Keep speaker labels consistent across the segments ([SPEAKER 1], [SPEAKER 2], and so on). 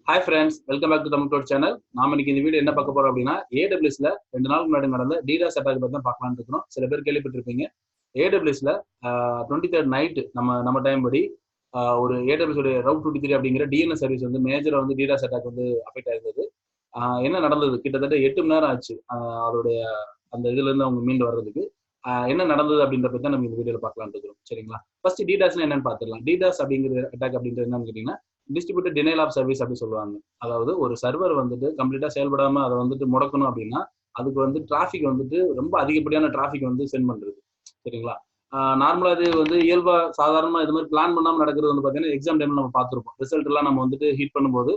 [SPEAKER 1] Hi friends, welcome back to the Tamil channel. நாம இன்னைக்கு இந்த வீடியோ என்ன பார்க்க போறோம் அப்படின்னா AWSல 2 நாளுக்கு முன்னாடி நடந்த DDoS அட்டாக் பத்தி தான் பார்க்கலாம்னு இருக்கோம். சில பேர் கேள்விப்பட்டிருப்பீங்க. AWSல 23rd நைட் நம்ம டைம் படி ஒரு AWS உடைய ரவுட் 23 அப்படிங்கிற DNS சர்வீஸ் வந்து மேஜரா வந்து DDoS அட்டாக் வந்து அஃபெக்ட் ஆயிருந்தது. என்ன நடந்தது? கிட்டத்தட்ட 8 மணி நேரம் ஆச்சு அவருடைய அந்த இதுல இருந்து அவங்க மீண்டு வர்றதுக்கு. என்ன நடந்தது அப்படின்றத பத்தி நம்ம இந்த வீடியோல பார்க்கலாம்னு இருக்கோம். சரிங்களா? ஃபர்ஸ்ட் DDoSனா என்னன்னு பார்த்துடலாம். DDoS அப்படிங்கிற அட்டாக் அப்படின்றது என்னன்னு கேட்டீங்கன்னா டிஸ்ட்ரிபியூட்டட் டினைல் ஆஃப் சர்வீஸ் அப்படி சொல்லுவாங்க. அதாவது ஒரு சர்வர் வந்துட்டு கம்ப்ளீட்டா செயல்படாம அதை வந்துட்டு முடக்கணும் அப்படின்னா அதுக்கு வந்து டிராஃபிக் வந்துட்டு ரொம்ப அதிகப்படியான டிராஃபிக் வந்து சென்ட் பண்றது. சரிங்களா? நார்மலா அது வந்து இயல்பா சாதாரணமா இது மாதிரி பிளான் பண்ணாம நடக்கிறது வந்து பாத்தீங்கன்னா எக்ஸாம் டைம்ல நம்ம பார்த்துருப்போம். ரிசல்ட் எல்லாம் நம்ம வந்துட்டு ஹீட் பண்ணும்போது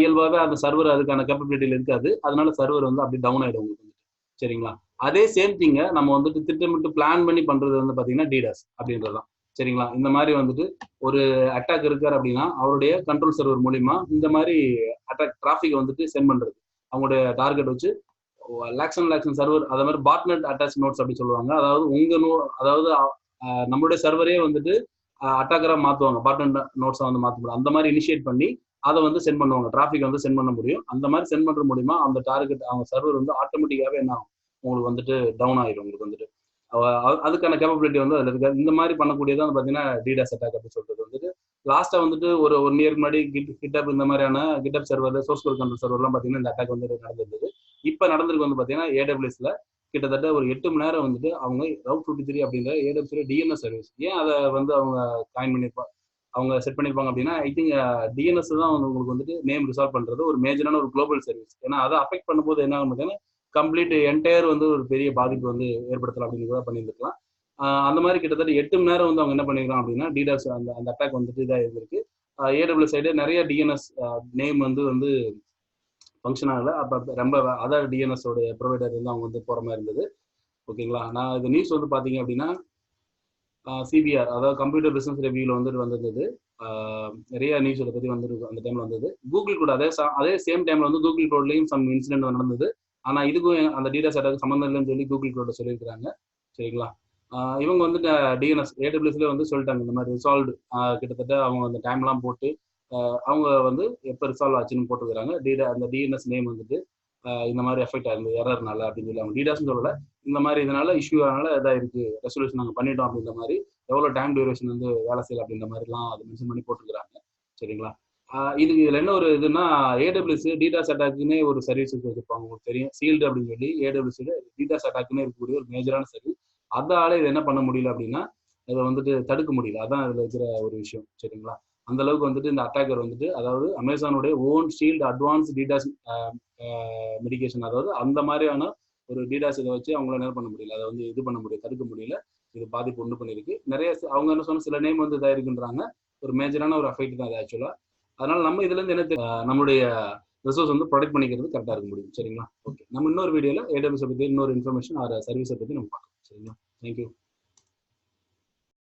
[SPEAKER 1] இயல்பாவே அந்த சர்வர் அதுக்கான கேப்பபிலிட்டியில இருக்காது. அதனால சர்வர் வந்து அப்படி டவுன் ஆயிடும் உங்களுக்கு வந்துட்டு. சரிங்களா? அதே சேம் திங்க நம்ம வந்துட்டு திட்டமிட்டு பிளான் பண்ணி பண்றது வந்து பாத்தீங்கன்னா DDoS அப்படின்றதுதான். சரிங்களா? இந்த மாதிரி வந்துட்டு ஒரு அட்டாக் இருக்காரு அப்படின்னா அவருடைய கண்ட்ரோல் சர்வர் மூலியமா இந்த மாதிரி அட்டாக் டிராபிக் வந்துட்டு சென்ட் பண்றது. அவங்களுடைய டார்கெட் வச்சு லேக்ஸ் அண்ட் லேக்ஸ் சர்வர் அதே மாதிரி பாட்நெட் அட்டாச் நோட்ஸ் அப்படி சொல்லுவாங்க. அதாவது அதாவது நம்மளுடைய சர்வரே வந்துட்டு அட்டாக்கரா மாத்துவாங்க. பாட்நெட் நோட்ஸை வந்து மாற்ற முடியும். அந்த மாதிரி இனிஷியேட் பண்ணி அதை வந்து சென்ட் பண்ணுவாங்க. டிராபிக் வந்து சென்ட் பண்ண முடியும். அந்த மாதிரி சென்ட் பண்ற மூலியமா அந்த டார்கெட் அவங்க சர்வர் வந்து ஆட்டோமேட்டிக்காவே என்ன ஆகும், உங்களுக்கு வந்துட்டு டவுன் ஆயிடும். உங்களுக்கு வந்துட்டு அதுக்கான கேப்பபிலிட்டி வந்து அதுல இருக்காது. இந்த மாதிரி பண்ணக்கூடியதான் பாத்தீங்கன்னா DDoS அட்டாக் அப்படின்னு சொல்றது வந்துட்டு லாஸ்டா வந்துட்டு ஒரு 1 இயருக்கு முன்னாடி கிட்டப் இந்த மாதிரியான GitHub server source code control server எல்லாம் பாத்தீங்கன்னா இந்த அட்டாக் வந்து நடந்திருந்தது. இப்ப நடந்திருக்கு வந்து பாத்தீங்கன்னா AWSல கிட்டத்தட்ட ஒரு 8 மணி நேரம் வந்துட்டு அவங்க ரவுட் 23 அப்படிங்கிற AWS DNS சர்வீஸ் ஏன் அதை வந்து அவங்க காயின் பண்ணிருப்பாங்க, அவங்க செட் பண்ணிருப்பாங்க அப்படின்னா ஐ திங்க் DNS தான் உங்களுக்கு வந்துட்டு நேம் ரிசால்வ் பண்றது ஒரு மேஜரான ஒரு குளோபல் சர்வீஸ். ஏன்னா அதை அஃபெக்ட் பண்ணும்போது என்ன ஆகும் பார்த்தீங்கன்னா கம்ப்ளீட் என்டையர் வந்து ஒரு பெரிய பாதிப்பு வந்து ஏற்படுத்தலாம் அப்படின்னு கூட பண்ணியிருக்கலாம். அந்த மாதிரி கிட்டத்தட்ட 8 மணி நேரம் வந்து அவங்க என்ன பண்ணிருக்காங்க அப்படின்னா DDoS அந்த அந்த அட்டாக் வந்துட்டு இதாக இருந்திருக்கு. AWS சைடு நிறைய DNS நேம் வந்து ஃபங்க்ஷன் ஆகல. அப்ப ரொம்ப அதர் DNS உடைய ப்ரொவைடர் வந்து அவங்க வந்து போற மாதிரி இருந்தது. ஓகேங்களா? நான் இது நியூஸ் வந்து பாத்தீங்க அப்படின்னா CBR அதாவது கம்ப்யூட்டர் பிசினஸ் ரிவ்யூல வந்துட்டு வந்தது. நிறைய நியூஸ் இதை பத்தி வந்து அந்த டைம்ல வந்தது. கூகுள் கூட அதே சேம் டைம்ல வந்து கூகுள் கோட்லயும் சம் இன்சிடென்ட் நடந்தது. ஆனா இதுக்கும் அந்த DDoS அட்டாக் சம்பந்தம் இல்லைன்னு சொல்லி கூகுள் கோட்ல சொல்லியிருக்காங்க. சரிங்களா? இவங்க வந்து DNS AWSல வந்து சொல்லிட்டாங்க இந்த மாதிரி ரிசால்வ் கிட்டத்தட்ட அவங்க அந்த டைம் எல்லாம் போட்டு அவங்க வந்து எப்ப ரிசால்வ் ஆச்சுன்னு போட்டுக்கிறாங்க. அந்த DNS நேம் வந்துட்டு இந்த மாதிரி எஃபெக்ட் ஆயிருந்தது எரர்னால அப்படின்னு சொல்லி அவங்க DDoS சொல்லல. இந்த மாதிரி இதனால இஷ்யூ ஆனால இதாயிருக்கு, ரெசல்யூஷன் நாங்க பண்ணிட்டோம் அப்படின்ற மாதிரி எவ்வளவு டைம் டியூரேஷன் வந்து வேலை செய்யல அப்படின்ற மாதிரி எல்லாம் அதை மென்ஷன் பண்ணி போட்டுக்கிறாங்க. சரிங்களா? இதுல என்ன ஒரு இதுன்னா AWS DDoS அட்டாக்குன்னே ஒரு சர்வீஸ் வச்சிருப்பாங்க. உங்களுக்கு தெரியும் சீல்டு அப்படின்னு சொல்லி AWS DDoS அட்டாக்குன்னு இருக்கக்கூடிய ஒரு மேஜரான சர்வீஸ். அதால இது என்ன பண்ண முடியல அப்படின்னா இதை வந்துட்டு தடுக்க முடியல. அதான் இதுல இருக்கிற ஒரு விஷயம். சரிங்களா? அந்த அளவுக்கு வந்துட்டு இந்த அட்டாக்கர் வந்துட்டு அதாவது அமேசானுடைய own shield advance DDoS mitigation அதாவது அந்த மாதிரியான ஒரு DDoS இதை வச்சு அவங்களால என்ன பண்ண முடியல, அதை வந்து இது பண்ண முடியல, தடுக்க முடியல. இது பாதிப்பு உண்டு பண்ணிருக்கு. நிறைய அவங்க என்ன சொன்ன சில நேம் வந்து இதாயிருக்குன்றாங்க. ஒரு மேஜரான ஒரு அஃபெக்ட் தான் அது ஆக்சுவலா. அதனால நம்ம இதுல இருந்து என்ன நம்மளுடைய ரிசோர்ஸ் வந்து ப்ரொடெக்ட் பண்ணிக்கிறது கரெக்டா இருக்க முடியும். சரிங்களா? ஓகே, நம்ம இன்னொரு வீடியோல AWS பத்தி இன்னொரு இன்ஃபர்மேஷன் ஆர் சர்வீஸை பத்தி நம்ம பார்க்கலாம். சரிங்களா? தேங்க்யூ.